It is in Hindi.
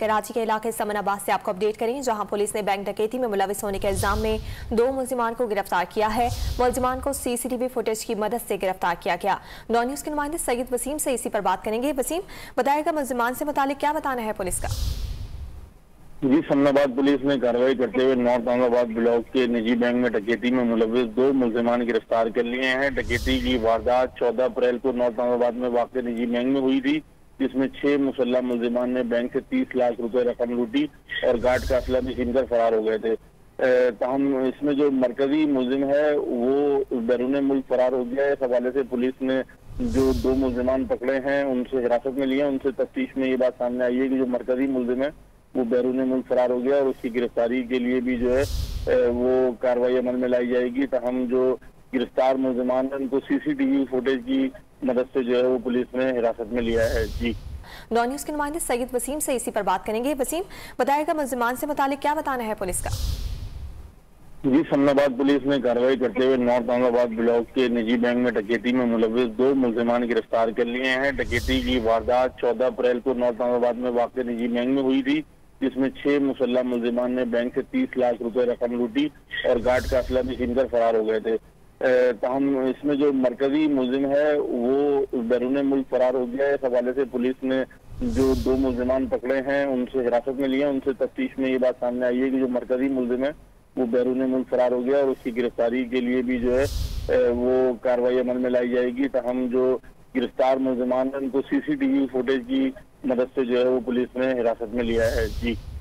कराची के इलाके समनाबाद से आपको अपडेट करें, जहां पुलिस ने बैंक डकैती में मुलविस होने के इल्जाम में 2 मुलजिमान को गिरफ्तार किया है। मुलजिमान को सीसीटीवी फुटेज की मदद से गिरफ्तार किया गया। नौ न्यूज के नुमाइंदे सईद वसीम से इसी पर बात करेंगे। वसीम, बताएगा मुलजिमान से मुतालिक क्या बताना है पुलिस का? जी, समनाबाद पुलिस ने कार्रवाई करते हुए नॉर्थ औरंगाबाद ब्लॉक के निजी बैंक में डकैती में मुलविस 2 मुलजिमान गिरफ्तार कर लिए हैं। डकैती की वारदात 14 अप्रैल को नॉर्थ औरंगाबाद में वाक़ निजी बैंक में हुई थी, जिसमें 6 मुसल्लह मुलजिमान ने बैंक से 30 लाख रुपए रकम लूटी और गार्ड का असला भी छीनकर फरार हो गए थे। ताहम इसमें जो मरकजी मुलजिम है वो बैरून मुल्क फरार हो गया है। इस हवाले से पुलिस ने जो 2 मुलजिमान पकड़े हैं उनसे हिरासत में लिया। उनसे तफ्तीश में ये बात सामने आई है कि जो मरकजी मुलजिम है वो बैरून मुल्क फरार हो गया और उसकी गिरफ्तारी के लिए भी जो है वो कार्रवाई अमल में लाई जाएगी। तो हम जो गिरफ्तार मुलजिमान है उनको सीसीटीवी फुटेज की मदद से जो है वो पुलिस ने हिरासत में लिया है। जी, नौ न्यूज के नुमाइंदे सईद वसीम से इसी पर बात करेंगे। वसीम, बताएगा मुलजिमान से मुतालिक क्या बताना है पुलिस का? जी, समनाबाद पुलिस ने कार्रवाई करते हुए नॉर्थ औरंगाबाद ब्लॉक के निजी बैंक में डकैती में मुलविस 2 मुलजिमान गिरफ्तार कर लिए हैं। डकैती की वारदात 14 अप्रैल को नॉर्थ औरंगाबाद में वाक़ निजी बैंक में हुई थी, जिसमें 6 मुसल्लह मुलजिमान ने बैंक से 30 लाख रुपए रकम लूटी और गार्ड का असला भी छीनकर फरार हो गए थे। ताहम इसमें जो मरकजी मुलजिम है वो बैरून मुल्क फरार हो गया है। इस हवाले से पुलिस ने जो 2 मुलजिमान पकड़े हैं उनसे हिरासत में लिया। उनसे तफ्तीश में ये बात सामने आई है कि जो मरकजी मुलजिम है वो बैरून मुल्क फरार हो गया और उसकी गिरफ्तारी के लिए भी जो है वो कार्रवाई अमल में लाई जाएगी। तो हम जो गिरफ्तार मुलजिमान है उनको सीसीटीवी फुटेज की मदद से जो है वो पुलिस ने हिरासत में लिया है। जी।